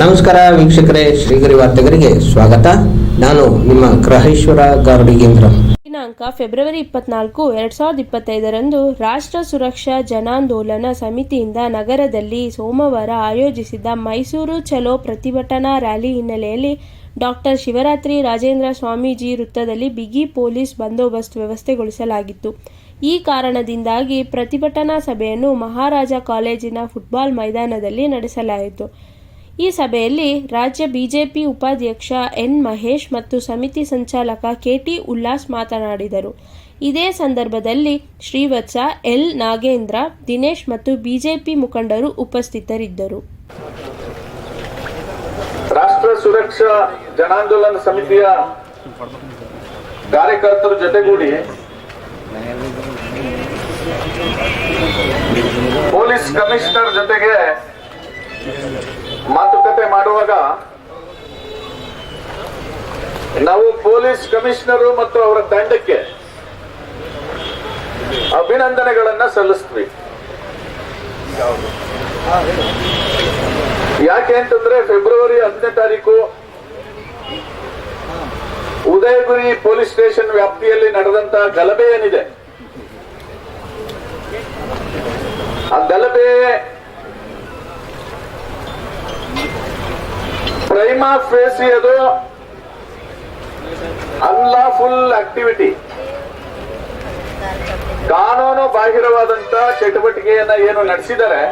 ನಮಸ್ಕಾರ ವೀಕ್ಷಕರೇ, ಶ್ರೀಗರಿ ವಾರ್ತೆಗರಿಗೆ ಸ್ವಾಗತ. ನಾನು ನಿಮ್ಮ ಗ್ರಹೇಶ್ವರ ಗಾರ್ಡಿಗೇಂದ್ರ. ದಿನಾಂಕ ಫೆಬ್ರವರಿ 24, 2025ರಂದು ರಾಷ್ಟ್ರ ಸುರಕ್ಷಾ ಜನಾಂದೋಲನ ಸಮಿತಿಯಿಂದ ನಗರದಲ್ಲಿ ಸೋಮವಾರ ಆಯೋಜಿಸಿದ್ದ ಮೈಸೂರು ಚಲೋ ಪ್ರತಿಭಟನಾ ರ್ಯಾಲಿ ಹಿನ್ನೆಲೆಯಲ್ಲಿ ಡಾಕ್ಟರ್ ಶಿವರಾತ್ರಿ ರಾಜೇಂದ್ರ ಸ್ವಾಮೀಜಿ ವೃತ್ತದಲ್ಲಿ ಬಿಗಿ ಪೊಲೀಸ್ ಬಂದೋಬಸ್ತ್ ವ್ಯವಸ್ಥೆಗೊಳಿಸಲಾಗಿತ್ತು. ಈ ಕಾರಣದಿಂದಾಗಿ ಪ್ರತಿಭಟನಾ ಸಭೆಯನ್ನು ಮಹಾರಾಜ ಕಾಲೇಜಿನ ಫುಟ್ಬಾಲ್ ಮೈದಾನದಲ್ಲಿ ನಡೆಸಲಾಯಿತು. ಈ ಸಭೆಯಲ್ಲಿ ರಾಜ್ಯ ಬಿಜೆಪಿ ಉಪಾಧ್ಯಕ್ಷ ಎನ್ ಮಹೇಶ್ ಮತ್ತು ಸಮಿತಿ ಸಂಚಾಲಕ ಕೆಟಿ ಉಲ್ಲಾಸ್ ಮಾತನಾಡಿದರು. ಇದೇ ಸಂದರ್ಭದಲ್ಲಿ ಶ್ರೀವತ್ಸ, ಎಲ್ ನಾಗೇಂದ್ರ, ದಿನೇಶ್ ಮತ್ತು ಬಿಜೆಪಿ ಮುಖಂಡರು ಉಪಸ್ಥಿತರಿದ್ದರು. ರಾಷ್ಟ್ರ ಸುರಕ್ಷಾ ಜನಾಂದೋಲನ ಸಮಿತಿಯ ಕಾರ್ಯಕರ್ತರ ಜೊತೆಗೂಡಿ ಪೊಲೀಸ್ ಕಮಿಷನರ್ ಜೊತೆಗೆ ಮಾತುಕತೆ ಮಾಡುವಾಗ ನಾವು ಪೊಲೀಸ್ ಕಮಿಷನರು ಮತ್ತು ಅವರ ತಂಡಕ್ಕೆ ಅಭಿನಂದನೆಗಳನ್ನ ಸಲ್ಲಿಸ್ತೀವಿ. ಯಾಕೆ ಅಂತಂದ್ರೆ ಫೆಬ್ರವರಿ 10ನೇ ತಾರೀಕು ಉದಯಗಿರಿ ಪೊಲೀಸ್ ಸ್ಟೇಷನ್ ವ್ಯಾಪ್ತಿಯಲ್ಲಿ ನಡೆದಂತ ಗಲಭೆ ಏನಿದೆ, ಆ ಗಲಭೆ ಪ್ರೈಮಾ ಫೇಸಿ ಅದು ಅನ್ಲಾಫುಲ್ ಆಕ್ಟಿವಿಟಿ, ಕಾನೂನು ಬಾಹಿರವಾದಂತ ಚಟುವಟಿಕೆಯನ್ನ ಏನು ನಡೆಸಿದರೆ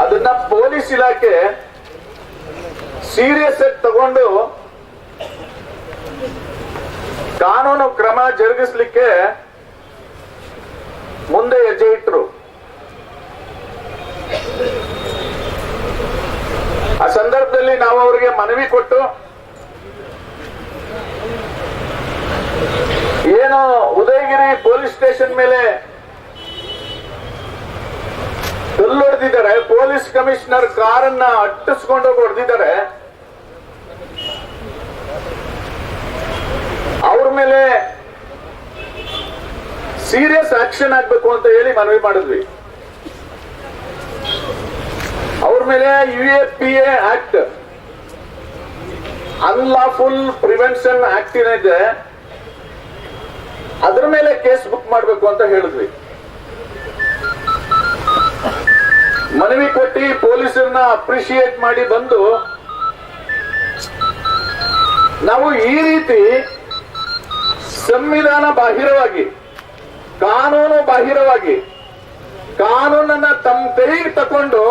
ಅದನ್ನ ಪೊಲೀಸ್ ಇಲಾಖೆ ಸೀರಿಯಸ್ ಆಗಿ ತಗೊಂಡು ಕಾನೂನು ಕ್ರಮ ಜರುಗಿಸಲಿಕ್ಕೆ ಮುಂದೆ ಹೆಜ್ಜೆ ಇಟ್ಟರು. ಆ ಸಂದರ್ಭದಲ್ಲಿ ನಾವು ಅವರಿಗೆ ಮನವಿ ಕೊಟ್ಟು ಏನು ಉದಯಗಿರಿ ಪೊಲೀಸ್ ಸ್ಟೇಷನ್ ಮೇಲೆ ಕಲ್ಲೊಡೆದಿದ್ದಾರೆ, ಪೊಲೀಸ್ ಕಮಿಷನರ್ ಕಾರನ್ನ ಅಟ್ಟಿಸ್ಕೊಂಡು ಹೊಡೆದಿದ್ದಾರೆ, ಅವ್ರ ಮೇಲೆ ಸೀರಿಯಸ್ ಆಕ್ಷನ್ ಆಗ್ಬೇಕು ಅಂತ ಹೇಳಿ ಮನವಿ ಮಾಡಿದ್ವಿ. ಅವ್ರ ಮೇಲೆ UAPA act, unlawful prevention act ಏನಿದೆ ಅದ್ರ ಮೇಲೆ ಕೇಸ್ ಬುಕ್ ಮಾಡಬೇಕು ಅಂತ ಹೇಳಿದ್ವಿ. ಮನವಿ ಕೊಟ್ಟು ಪೊಲೀಸರನ್ನ ಅಪ್ರಿಶಿಯೇಟ್ ಮಾಡಿ ಬಂದು ನಾವು ಈ ರೀತಿ ಸಂವಿಧಾನ ಬಾಹಿರವಾಗಿ, ಕಾನೂನು ಬಾಹಿರವಾಗಿ ಕಾನೂನನ್ನ ತಮ್ಮ ಕೈಗೆ ತಕೊಂಡು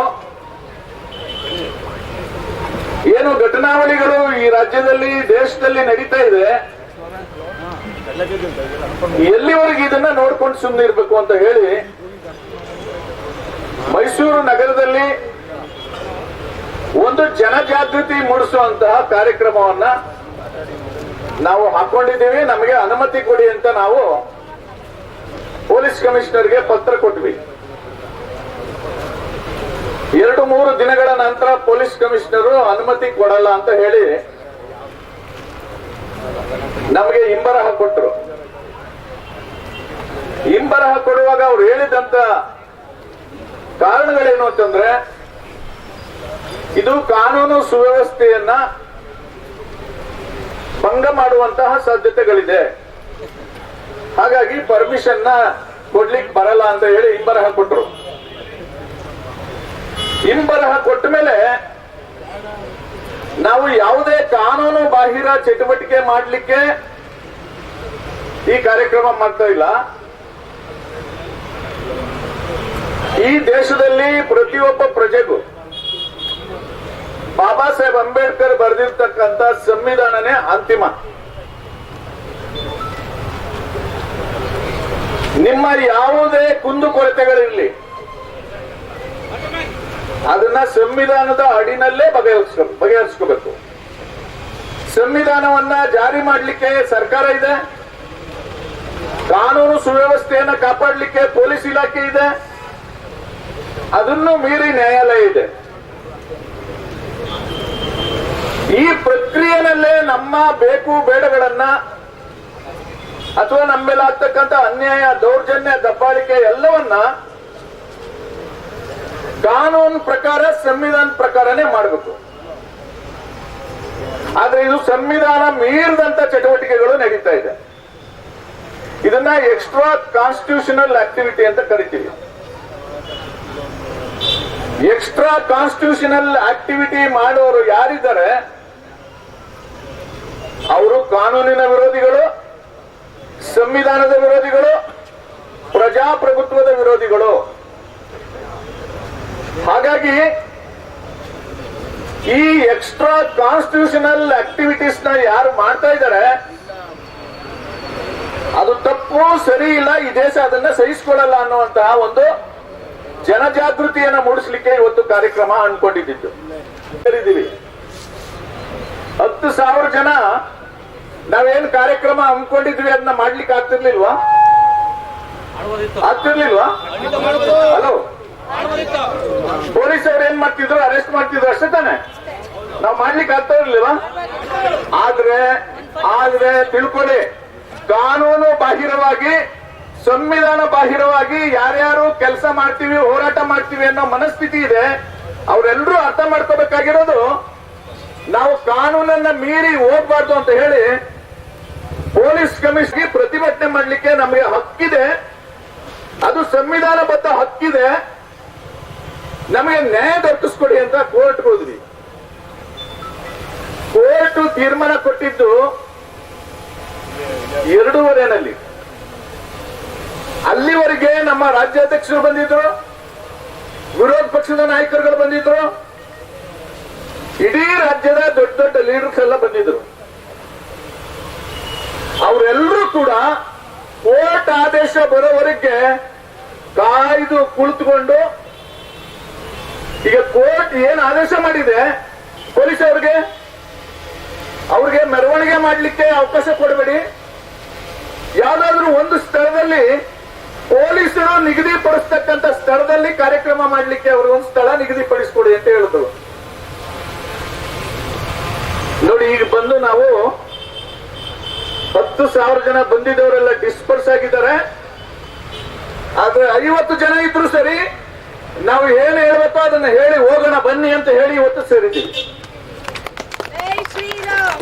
ಏನು ಘಟನಾವಳಿಗಳು ಈ ರಾಜ್ಯದಲ್ಲಿ ದೇಶದಲ್ಲಿ ನಡೀತಾ ಇದೆ, ಎಲ್ಲಿವರೆಗೆ ಇದನ್ನ ನೋಡ್ಕೊಂಡು ಸುಮ್ಮನೆ ಇರ್ಬೇಕು ಅಂತ ಹೇಳಿ ಮೈಸೂರು ನಗರದಲ್ಲಿ ಒಂದು ಜನಜಾಗೃತಿ ಮೂಡಿಸುವಂತಹ ಕಾರ್ಯಕ್ರಮವನ್ನ ನಾವು ಹಾಕೊಂಡಿದ್ದೀವಿ. ನಮಗೆ ಅನುಮತಿ ಕೊಡಿ ಅಂತ ನಾವು ಪೊಲೀಸ್ ಕಮಿಷನರ್ಗೆ ಪತ್ರ ಕೊಟ್ವಿ. 2-3 ದಿನಗಳ ನಂತರ ಪೊಲೀಸ್ ಕಮಿಷನರು ಅನುಮತಿ ಕೊಡಲ್ಲ ಅಂತ ಹೇಳಿ ನಮಗೆ ಹಿಂಬರಹ ಕೊಟ್ಟರು. ಹಿಂಬರಹ ಕೊಡುವಾಗ ಅವ್ರು ಹೇಳಿದಂತ ಕಾರಣಗಳೇನು ಅಂತಂದ್ರೆ, ಇದು ಕಾನೂನು ಸುವ್ಯವಸ್ಥೆಯನ್ನ ಭಂಗ ಮಾಡುವಂತಹ ಸಾಧ್ಯತೆಗಳಿದೆ, ಹಾಗಾಗಿ ಪರ್ಮಿಷನ್ ಕೊಡ್ಲಿಕ್ಕೆ ಬರಲ್ಲ ಅಂತ ಹೇಳಿ ಹಿಂಬರಹ ಕೊಟ್ಟರು. ಹಿಂಬರಹ ಕೊಟ್ಟ ಮೇಲೆ ನಾವು ಯಾವುದೇ ಕಾನೂನು ಬಾಹಿರ ಚಟುವಟಿಕೆ ಮಾಡಲಿಕ್ಕೆ ಈ ಕಾರ್ಯಕ್ರಮ ಮಾಡ್ತಾ ಇಲ್ಲ. ಈ ದೇಶದಲ್ಲಿ ಪ್ರತಿಯೊಬ್ಬ ಪ್ರಜೆಗೂ ಬಾಬಾ ಸಾಹೇಬ್ ಅಂಬೇಡ್ಕರ್ ಬರೆದಿರ್ತಕ್ಕಂಥ ಸಂವಿಧಾನನೇ ಅಂತಿಮ. ನಿಮ್ಮ ಯಾವುದೇ ಕುಂದುಕೊರತೆಗಳಿರಲಿ ಅದನ್ನ ಸಂವಿಧಾನದ ಅಡಿನಲ್ಲೇ ಬಗೆಹರಿಸ್ಕೋಬೇಕು. ಸಂವಿಧಾನವನ್ನ ಜಾರಿ ಮಾಡಲಿಕ್ಕೆ ಸರ್ಕಾರ ಇದೆ, ಕಾನೂನು ಸುವ್ಯವಸ್ಥೆಯನ್ನ ಕಾಪಾಡಲಿಕ್ಕೆ ಪೊಲೀಸ್ ಇಲಾಖೆ ಇದೆ, ಅದನ್ನು ಮೀರಿ ನ್ಯಾಯಾಲಯ ಇದೆ. ಈ ಪ್ರಕ್ರಿಯೆನಲ್ಲೇ ನಮ್ಮ ಬೇಕು ಬೇಡಗಳನ್ನ ಅಥವಾ ನಮ್ಮ ಮೇಲೆ ಆಗ್ತಕ್ಕಂಥ ಅನ್ಯಾಯ, ದೌರ್ಜನ್ಯ, ದಬ್ಬಾಳಿಕೆ ಎಲ್ಲವನ್ನ ಕಾನೂನು ಪ್ರಕಾರ ಸಂವಿಧಾನ ಪ್ರಕಾರನೇ ಮಾಡಬೇಕು. ಆದ್ರೆ ಇದು ಸಂವಿಧಾನ ಮೀರಿದಂತ ಚಟುವಟಿಕೆಗಳು ನಡೀತಾ ಇದೆ. ಇದನ್ನ ಎಕ್ಸ್ಟ್ರಾ ಕಾನ್ಸ್ಟಿಟ್ಯೂಷನಲ್ ಆಕ್ಟಿವಿಟಿ ಅಂತ ಕರಿತೀವಿ. ಎಕ್ಸ್ಟ್ರಾ ಕಾನ್ಸ್ಟಿಟ್ಯೂಷನಲ್ ಆಕ್ಟಿವಿಟಿ ಮಾಡೋರು ಯಾರಿದ್ದಾರೆ ಅವರು ಕಾನೂನಿನ ವಿರೋಧಿಗಳು, ಸಂವಿಧಾನದ ವಿರೋಧಿಗಳು, ಪ್ರಜಾಪ್ರಭುತ್ವದ ವಿರೋಧಿಗಳು. ಹಾಗಾಗಿ ಈ ಎಕ್ಸ್ಟ್ರಾ ಕಾನ್ಸ್ಟಿಟ್ಯೂಷನಲ್ ಆಕ್ಟಿವಿಟೀಸ್ ನ ಯಾರು ಮಾಡ್ತಾ ಇದ್ದಾರೆ ಅದು ತಪ್ಪು, ಸರಿ ಇಲ್ಲ, ಈ ದೇಶ ಅದನ್ನ ಸಹಿಸಿಕೊಳ್ಳಲ್ಲ ಅನ್ನುವಂತಹ ಒಂದು ಜನಜಾಗೃತಿಯನ್ನ ಮೂಡಿಸಲಿಕ್ಕೆ ಇವತ್ತು ಕಾರ್ಯಕ್ರಮ ಅನ್ಕೊಂಡಿದ್ದು. 10,000 ಜನ ನಾವೇನ್ ಕಾರ್ಯಕ್ರಮ ಹಮ್ಮಿಕೊಂಡಿದ್ವಿ ಅದನ್ನ ಮಾಡ್ಲಿಕ್ಕೆ ಆಗ್ತಿರ್ಲಿಲ್ವಾ? ಹಲೋ, ಪೊಲೀಸ್ ಅವ್ರು ಏನ್ ಮಾಡ್ತಿದ್ರು? ಅರೆಸ್ಟ್ ಮಾಡ್ತಿದ್ರು ಅಷ್ಟೇ ತಾನೆ. ನಾವ್ ಮಾಡ್ಲಿಕ್ಕೆ ಆಗ್ತಾ ಇರ್ಲಿಲ್ವಾ? ಆದ್ರೆ ತಿಳ್ಕೊಳ್ಳಿ, ಕಾನೂನು ಬಾಹಿರವಾಗಿ, ಸಂವಿಧಾನ ಬಾಹಿರವಾಗಿ ಯಾರ್ಯಾರು ಕೆಲಸ ಮಾಡ್ತೀವಿ, ಹೋರಾಟ ಮಾಡ್ತೀವಿ ಅನ್ನೋ ಮನಸ್ಥಿತಿ ಇದೆ. ಅವರೆಲ್ಲರೂ ಅರ್ಥ ಮಾಡ್ಕೋಬೇಕಾಗಿರೋದು ನಾವು ಕಾನೂನನ್ನ ಮೀರಿ ಹೋಗ್ಬಾರ್ದು ಅಂತ ಹೇಳಿ ಪೊಲೀಸ್ ಕಮಿಷನ್ಗೆ ಪ್ರತಿಭಟನೆ ಮಾಡ್ಲಿಕ್ಕೆ ನಮಗೆ ಹಕ್ಕಿದೆ. ಅದು ಸಂವಿಧಾನಬದ್ಧ ಹಕ್ಕಿದೆ. ನಮಗೆ ನ್ಯಾಯ ದೊರಕಿಸ್ಕೊಡಿ ಅಂತ ಕೋರ್ಟ್ ಹೋದ್ವಿ. ಕೋರ್ಟ್ ತೀರ್ಮಾನ ಕೊಟ್ಟಿದ್ದು 2:30 ಅಲ್ಲಿವರೆಗೆ ನಮ್ಮ ರಾಜ್ಯಾಧ್ಯಕ್ಷರು ಬಂದಿದ್ರು, ವಿರೋಧ ಪಕ್ಷದ ನಾಯಕರುಗಳು ಬಂದಿದ್ರು, ಇಡೀ ರಾಜ್ಯದ ದೊಡ್ಡ ದೊಡ್ಡ ಲೀಡರ್ಸ್ ಎಲ್ಲ ಬಂದಿದ್ರು. ಅವರೆಲ್ಲರೂ ಕೂಡ ಕೋರ್ಟ್ ಆದೇಶ ಬರೋವರೆಗೆ ಕಾಯ್ದು ಕುಳಿತುಕೊಂಡು, ಈಗ ಕೋರ್ಟ್ ಏನ್ ಆದೇಶ ಮಾಡಿದೆ ಪೊಲೀಸ್ ಅವ್ರಿಗೆ ಮೆರವಣಿಗೆ ಮಾಡ್ಲಿಕ್ಕೆ ಅವಕಾಶ ಕೊಡಬೇಡಿ, ಯಾವ್ದಾದ್ರೂ ಒಂದು ಸ್ಥಳದಲ್ಲಿ ಪೊಲೀಸರು ನಿಗದಿಪಡಿಸ್ತಕ್ಕಂಥ ಸ್ಥಳದಲ್ಲಿ ಕಾರ್ಯಕ್ರಮ ಮಾಡ್ಲಿಕ್ಕೆ ಅವ್ರಿಗೆ ಒಂದು ಸ್ಥಳ ನಿಗದಿಪಡಿಸ್ಕೊಡಿ ಅಂತ ಹೇಳಿದ್ರು. ನೋಡಿ, ಈಗ ಬಂದು ನಾವು 10,000 ಜನ ಬಂದಿದ್ದವರೆಲ್ಲ ಡಿಸ್ಪರ್ಸ್ ಆಗಿದ್ದಾರೆ. ಆದ್ರೆ 50 ಜನ ಇದ್ರು ಸರಿ, ನಾವು ಏನು ಹೇಳ್ಬೇಕೋ ಅದನ್ನ ಹೇಳಿ ಹೋಗೋಣ ಬನ್ನಿ ಅಂತ ಹೇಳಿ ಇವತ್ತು ಸೇರಿದ್ದೀವಿ.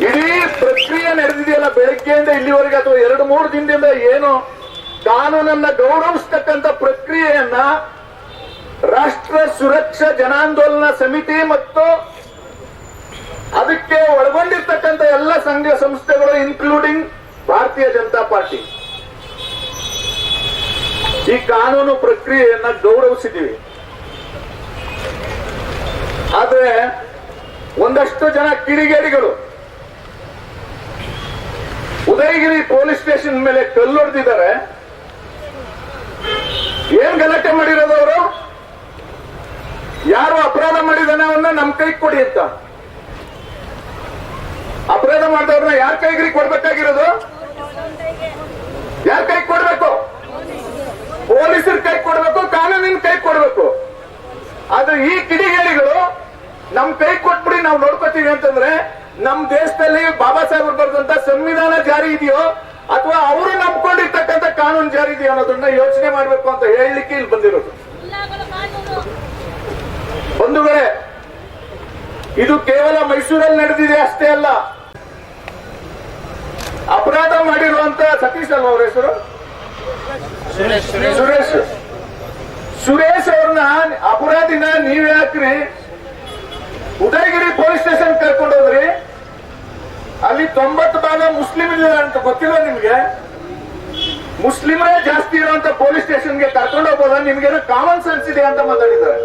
ಇಡೀ ಪ್ರಕ್ರಿಯೆ ನಡೆದಿದೆಯಲ್ಲ ಬೆಳಗ್ಗೆಯಿಂದ ಇಲ್ಲಿವರೆಗೆ, ಅಥವಾ 2-3 ದಿನದಿಂದ ಏನು ಕಾನೂನನ್ನ ಗೌರವಿಸ್ತಕ್ಕಂಥ ಪ್ರಕ್ರಿಯೆಯನ್ನ ರಾಷ್ಟ್ರ ಸುರಕ್ಷಾ ಜನಾಂದೋಲನ ಸಮಿತಿ ಮತ್ತು ಅದಕ್ಕೆ ಒಳಗೊಂಡಿರ್ತಕ್ಕಂಥ ಎಲ್ಲ ಸಂಘ ಸಂಸ್ಥೆಗಳು ಇನ್ಕ್ಲೂಡಿಂಗ್ ಭಾರತೀಯ ಜನತಾ ಪಾರ್ಟಿ ಈ ಕಾನೂನು ಪ್ರಕ್ರಿಯೆಯನ್ನ ಗೌರವಿಸಿದ್ದೀವಿ. ಆದ್ರೆ ಒಂದಷ್ಟು ಜನ ಕಿಡಿಗೇಡಿಗಳು ಉದಯಗಿರಿ ಪೊಲೀಸ್ ಸ್ಟೇಷನ್ ಮೇಲೆ ಕಲ್ಲೊಡೆದಿದ್ದಾರೆ. ಏನ್ ಗಲಾಟೆ ಮಾಡಿರೋದು ಅವರು? ಯಾರು ಅಪರಾಧ ಮಾಡಿದಾನೆ ಅವನ್ನ ನಮ್ ಕೈಗೆ ಕೊಡಿ ಅಂತ. ಅಪರಾಧ ಮಾಡಿದವ್ರನ್ನ ಯಾರ ಕೈಗೆ ಕೊಡ್ಬೇಕಾಗಿರೋದು? ಯಾರ ಕೈ ಕೊಡ್ಬೇಕು? ಪೊಲೀಸರ ಕೈ ಕೊಡ್ಬೇಕು, ಕಾನೂನಿನ ಕೈ ಕೊಡ್ಬೇಕು. ಆದ್ರೆ ಈ ಕಿಡಿಗೇಡಿಗಳು ನಮ್ ಕೈ ಕೊಟ್ಬಿಡಿ ನಾವು ನೋಡ್ಕೋತೀವಿ ಅಂತಂದ್ರೆ, ನಮ್ ದೇಶದಲ್ಲಿ ಬಾಬಾ ಸಾಹೇಬ್ ಬರೆದಂತ ಸಂವಿಧಾನ ಜಾರಿ ಇದೆಯೋ ಅಥವಾ ಅವರು ನಂಬ್ಕೊಂಡಿರ್ತಕ್ಕಂಥ ಕಾನೂನು ಜಾರಿ ಇದೆಯೋ ಅನ್ನೋದನ್ನ ಯೋಚನೆ ಮಾಡ್ಬೇಕು ಅಂತ ಹೇಳಲಿಕ್ಕೆ ಇಲ್ಲಿ ಬಂದಿರೋದು. ಬಂಧುಗಳೇ, ಇದು ಕೇವಲ ಮೈಸೂರಲ್ಲಿ ನಡೆದಿದೆ ಅಷ್ಟೇ ಅಲ್ಲ. ಅಪರಾಧ ಮಾಡಿರುವಂತ ಸತೀಶ್ ಅಲ್ವ ಅವ್ರ ಹೆಸರು? ಸುರೇಶ್ ಅವ್ರನ್ನ ಅಪರಾಧಿನ ನೀವ್ ಯಾಕ್ರಿ ಉದಯಗಿರಿ ಪೊಲೀಸ್ ಸ್ಟೇಷನ್ ಕರ್ಕೊಂಡು ಹೋದ್ರಿ? ಅಲ್ಲಿ 90% ಮುಸ್ಲಿಂ ಇಲ್ಲ ಅಂತ ಗೊತ್ತಿಲ್ಲ ನಿಮ್ಗೆ? ಮುಸ್ಲಿಮರೇ ಜಾಸ್ತಿ ಇರುವಂತ ಪೊಲೀಸ್ ಸ್ಟೇಷನ್ಗೆ ಕರ್ಕೊಂಡು ಹೋಗೋದ? ನಿಮ್ಗೇನೋ ಕಾಮನ್ ಸೆನ್ಸ್ ಇದೆ ಅಂತ ಮಾತಾಡಿದ್ದಾರೆ.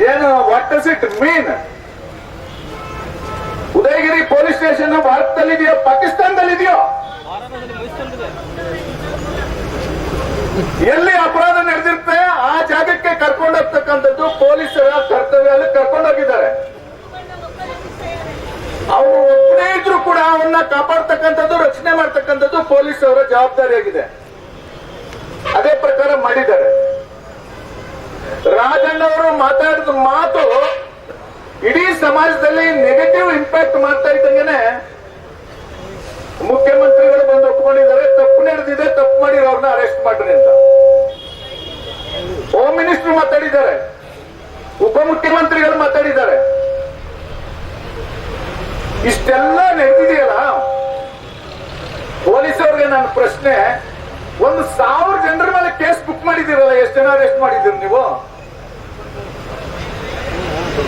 ಏನು what does it mean? Udayagiri police station ಭಾರತದಲ್ಲಿದೆಯೋ ಪಾಕಿಸ್ತಾನದಲ್ಲಿದೆಯೋ? ಎಲ್ಲಿ ಅಪರಾಧ ನಡೆದಿರುತ್ತೆ ಆ ಜಾಗಕ್ಕೆ ಕರ್ಕೊಂಡು ಹೋಗ್ತಕ್ಕಂಥದ್ದು ಪೊಲೀಸರ ಕರ್ತವ್ಯ. ಕರ್ಕೊಂಡೋಗಿದ್ದಾರೆ. ಅವರು ಒಬ್ಬನೇ ಇದ್ರು ಕೂಡ ಅವನ್ನ ಕಾಪಾಡ್ತಕ್ಕಂಥದ್ದು, ರಕ್ಷಣೆ ಮಾಡ್ತಕ್ಕಂಥದ್ದು ಪೊಲೀಸ್ ಅವರ ಜವಾಬ್ದಾರಿಯಾಗಿದೆ. ಅದೇ ಪ್ರಕಾರ ಮಾಡಿದ್ದಾರೆ. ರಾಜಣ್ಣವರು ಮಾತಾಡಿದ ಮಾತು ಇಡೀ ಸಮಾಜದಲ್ಲಿ ನೆಗೆಟಿವ್ ಇಂಪ್ಯಾಕ್ಟ್ ಮಾಡ್ತಾ ಇದ್ದಂಗೆನೆ ಮುಖ್ಯಮಂತ್ರಿಗಳು ಬಂದು ಒಪ್ಕೊಂಡಿದ್ದಾರೆ, ತಪ್ಪು ನಡೆದಿದೆ, ತಪ್ಪು ಮಾಡಿರೋರ್ನ ಅರೆಸ್ಟ್ ಮಾಡ್ರಿ ಅಂತ. ಹೋಮ್ ಮಿನಿಸ್ಟರ್ ಮಾತಾಡಿದ್ದಾರೆ, ಉಪಮುಖ್ಯಮಂತ್ರಿಗಳು ಮಾತಾಡಿದ್ದಾರೆ. ಇಷ್ಟೆಲ್ಲ ನಡೆದಿದೆಯಲ್ಲ, ಪೊಲೀಸರಿಗೆ ನನ್ನ ಪ್ರಶ್ನೆ, 1,000 ಜನರ ಮೇಲೆ ಕೇಸ್ ಬುಕ್ ಮಾಡಿದಿರಲ್ಲ, ಎಷ್ಟು ಜನ ಅರೆಸ್ಟ್ ಮಾಡಿದಿರಿ ನೀವು?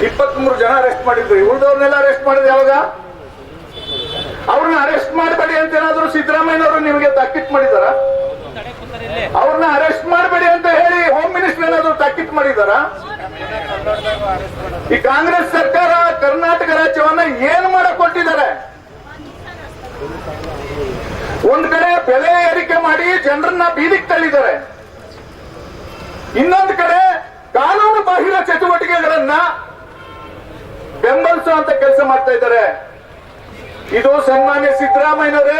23 ಜನ ಅರೆಸ್ಟ್ ಮಾಡಿದ್ರು. ಉಳಿದವ್ರನ್ನೆಲ್ಲ ಅರೆಸ್ಟ್ ಮಾಡಿದ್ರು ಯಾವಾಗ? ಅವ್ರನ್ನ ಅರೆಸ್ಟ್ ಮಾಡಬೇಡಿ ಅಂತ ಏನಾದ್ರು ಸಿದ್ದರಾಮಯ್ಯನವರು ನಿಮಗೆ ತಾಕೀತ್ ಮಾಡಿದಾರ? ಅವ್ರನ್ನ ಅರೆಸ್ಟ್ ಮಾಡಬೇಡಿ ಅಂತ ಹೇಳಿ ಹೋಮ್ ಮಿನಿಸ್ಟರ್ ಏನಾದ್ರು ತಾಕೀತ್ ಮಾಡಿದಾರ? ಈ ಕಾಂಗ್ರೆಸ್ ಸರ್ಕಾರ ಕರ್ನಾಟಕ ರಾಜ್ಯವನ್ನ ಏನು ಮಾಡಕ್ ಕೊಟ್ಟಿದ್ದಾರೆ? ಒಂದ್ ಕಡೆ ಬೆಲೆ ಏರಿಕೆ ಮಾಡಿ ಜನರನ್ನ ಬೀದಿಗೆ ತಳ್ಳಿದ್ದಾರೆ, ಇನ್ನೊಂದು ಕಡೆ ಕಾನೂನು ಬಾಹಿರ ಚಟುವಟಿಕೆಗಳನ್ನ ಬೆಂಬಲಿಸುವಂತ ಕೆಲಸ ಮಾಡ್ತಾ ಇದ್ದಾರೆ. ಇದು ಸನ್ಮಾನ್ಯ ಸಿದ್ದರಾಮಯ್ಯನವರೇ,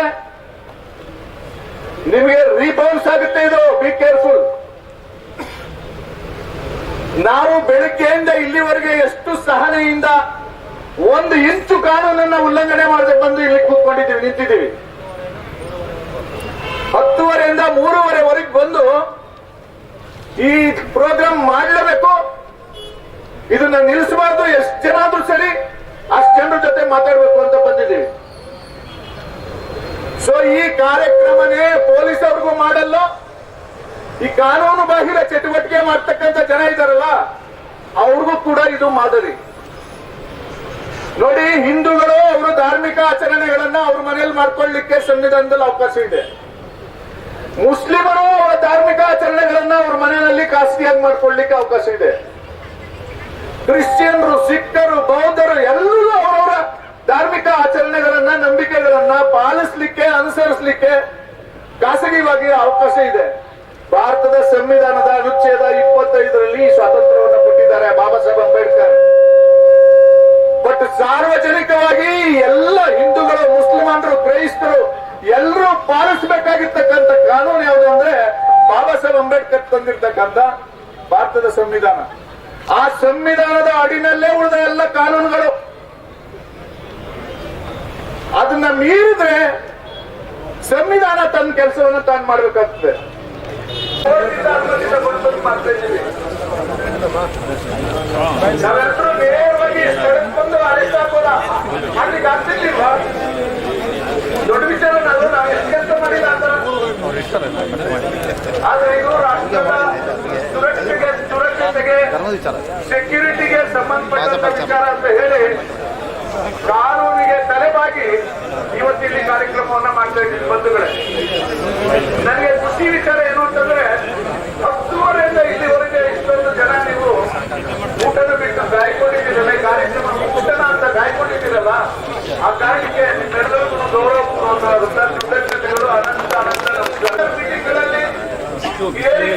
ನಿಮಗೆ ರೀಬೌನ್ಸ್ ಆಗುತ್ತೆ ಇದು. Be careful. ನಾವು ಬೆಳಗ್ಗೆಯಿಂದ ಇಲ್ಲಿವರೆಗೆ ಎಷ್ಟು ಸಹನೆಯಿಂದ 1 ಇಂಚು ಕಾನೂನನ್ನ ಉಲ್ಲಂಘನೆ ಮಾಡದೆ ಬಂದು ಇಲ್ಲಿ ಕೂತ್ಕೊಂಡಿದ್ದೀವಿ, ನಿಂತಿದ್ದೀವಿ. 10:30ಯಿಂದ 3:30ವರೆಗೆ ಬಂದು ಈ ಪ್ರೋಗ್ರಾಮ್ ಮಾಡಲೇಬೇಕು, ಇದನ್ನ ನಿಲ್ಲಿಸಬಾರ್ದು, ಎಷ್ಟು ಜನ ಆದ್ರೂ ಸರಿ ಅಷ್ಟು ಜನರ ಜೊತೆ ಮಾತಾಡಬೇಕು ಅಂತ ಬಂದಿದ್ದೀವಿ. ಸೊ ಈ ಕಾರ್ಯಕ್ರಮನೇ ಪೊಲೀಸ್ ಅವ್ರಿಗೂ ಮಾಡಲ್ಲ, ಈ ಕಾನೂನು ಬಾಹಿರ ಚಟುವಟಿಕೆ ಮಾಡ್ತಕ್ಕಂಥ ಜನ ಇದಾರಲ್ಲ ಅವ್ರಿಗೂ ಕೂಡ ಇದು ಮಾದರಿ. ನೋಡಿ, ಹಿಂದೂಗಳು ಅವರು ಧಾರ್ಮಿಕ ಆಚರಣೆಗಳನ್ನ ಅವ್ರ ಮನೆಯಲ್ಲಿ ಮಾಡ್ಕೊಳ್ಳಿಕ್ಕೆ ಸಂವಿಧಾನದಲ್ಲಿ ಅವಕಾಶ ಇದೆ. ಮುಸ್ಲಿಮರು ಅವರ ಧಾರ್ಮಿಕ ಆಚರಣೆಗಳನ್ನ ಅವ್ರ ಮನೆಯಲ್ಲಿ ಖಾಸಗಿಯಾಗಿ ಮಾಡ್ಕೊಳ್ಳಿಕ್ಕೆ ಅವಕಾಶ ಇದೆ. ಕ್ರಿಶ್ಚಿಯನ್ರು, ಸಿಖ್ಖರು, ಬೌದ್ಧರು ಎಲ್ಲರೂ ಅವರವರ ಧಾರ್ಮಿಕ ಆಚರಣೆಗಳನ್ನ, ನಂಬಿಕೆಗಳನ್ನ ಪಾಲಿಸಲಿಕ್ಕೆ, ಅನುಸರಿಸಲಿಕ್ಕೆ ಖಾಸಗಿಯಾಗಿ ಅವಕಾಶ ಇದೆ. ಭಾರತದ ಸಂವಿಧಾನದ ಅನುಚ್ಛೇದ 25ರಲ್ಲಿ ಸ್ವಾತಂತ್ರ್ಯವನ್ನು ಕೊಟ್ಟಿದ್ದಾರೆ ಬಾಬಾ ಸಾಹೇಬ್ ಅಂಬೇಡ್ಕರ್. ಬಟ್ ಸಾರ್ವಜನಿಕವಾಗಿ ಎಲ್ಲ ಹಿಂದೂಗಳು, ಮುಸ್ಲಿಮರು, ಕ್ರೈಸ್ತರು ಎಲ್ಲರೂ ಪಾಲಿಸಬೇಕಾಗಿರ್ತಕ್ಕಂಥ ಕಾನೂನು ಯಾವುದು ಅಂದ್ರೆ ಬಾಬಾ ಸಾಹೇಬ್ ಅಂಬೇಡ್ಕರ್ ತಂದಿರ್ತಕ್ಕಂಥ ಭಾರತದ ಸಂವಿಧಾನ. ಆ ಸಂವಿಧಾನದ ಅಡಿನಲ್ಲೇ ಉಳಿದ ಎಲ್ಲ ಕಾನೂನುಗಳು. ಅದನ್ನ ಮೀರಿದ್ರೆ ಸಂವಿಧಾನ ತನ್ನ ಕೆಲಸವನ್ನು ತಾನು ಮಾಡಬೇಕಾಗ್ತದೆ. ನಾವೆಲ್ಲರೂ ನೇರವಾಗಿ ಬಂದು ಅರೆಸ್ಟ್ ಹಾಕೋಲ್ಲ, ಮಾಡ್ಲಿಕ್ಕೆ ಆಗ್ತಿರ್ಲಿಲ್ವಾ? ದೊಡ್ಡ ವಿಚಾರ ನಾವು ಎಷ್ಟು ಕೆಲಸ ಮಾಡಿಲ್ಲ ಅಂತ. ಆದ್ರೆ ಇದು ರಾಷ್ಟ್ರದ ಸುರಕ್ಷತೆಗೆ, ಸೆಕ್ಯೂರಿಟಿಗೆ ಸಂಬಂಧಪಟ್ಟಂತ ವಿಚಾರ ಅಂತ ಹೇಳಿ ಕಾನೂನಿಗೆ ತಲೆಬಾಗಿ ಇವತ್ತಿಲ್ಲಿ ಕಾರ್ಯಕ್ರಮವನ್ನ ಮಾಡ್ತಾ ಇದ್ದೀವಿ ಬಂಧುಗಳೇ. ನನಗೆ ಖುಷಿ ವಿಚಾರ ಏನು ಅಂತಂದ್ರೆ 10:30ರಿಂದ ಇಲ್ಲಿವರೆಗೆ ಇಷ್ಟೊಂದು ಜನ ನೀವು ಊಟನ ಬಿಟ್ಟು ಗಾಯಕೊಂಡಿದ್ದೀರಲ್ಲ, ಈ ಕಾರ್ಯಕ್ರಮ ಊಟನ ಅಂತ ಗಾಯಕೊಂಡಿದ್ದೀರಲ್ಲ, ಆ ಕಾರಣಕ್ಕೆ ನಿಮ್ಮೆಲ್ಲರಿಗೂ ಗೌರವಪೂರ್ವಕ ಕೃತಜ್ಞತೆಗಳು. ಅನಂತ ಮೀಟಿಂಗ್ಗಳಲ್ಲಿ,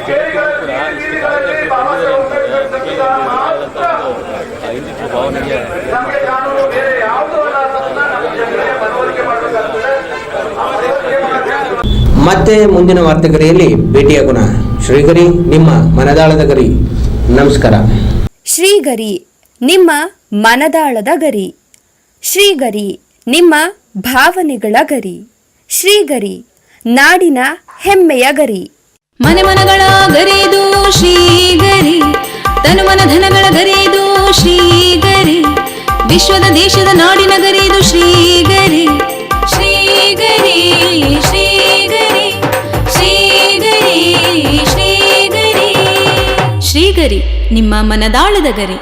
ಕೇರಿಗಳಲ್ಲಿ ಬಾಬಾ ಸಾಹೇಬ್ ಅಂಬೇಡ್ಕರ್ ಸಂವಿಧಾನ ಮಾತ್ರ ನಮಗೆ ಕಾನೂನು, ಬೇರೆ ಯಾವುದೋ ಅಲ್ಲ ಅನ್ನೋದನ್ನ ನಮ್ಮ ಜನರಿಗೆ ಮನವರಿಕೆ ಮಾಡಬೇಕಾಗ್ತದೆ. ಮತ್ತೆ ಮುಂದಿನ ವಾರ್ತೆಗರಿಯಲ್ಲಿ ಭೇಟಿಯಾಗೋಣ. ಶ್ರೀಗರಿ, ನಿಮ್ಮ ಮನದಾಳದ ಗರಿ. ನಮಸ್ಕಾರ. ಶ್ರೀಗರಿ, ನಿಮ್ಮ ಮನದಾಳದ ಗರಿ. ಶ್ರೀಗರಿ, ನಿಮ್ಮ ಭಾವನೆಗಳ ಗರಿ. ಶ್ರೀಗರಿ, ನಾಡಿನ ಹೆಮ್ಮೆಯ ಗರಿ. ಮನೆ ಮನಗಳ ಗರಿದು ಶ್ರೀಗರಿ, ತನು ಮನ ಧನಗಳ ಗರಿದು ಶ್ರೀಗರಿ, ವಿಶ್ವದ ದೇಶದ ನಾಡಿನ ಗರಿದು ಶ್ರೀಗರಿ. ಶ್ರೀಗರಿ ಶ್ರೀಗರಿ ಶ್ರೀಗರಿ ಶ್ರೀಗರಿ ಶ್ರೀಗರಿ, ನಿಮ್ಮ ಮನದಾಳದ ಗರಿ.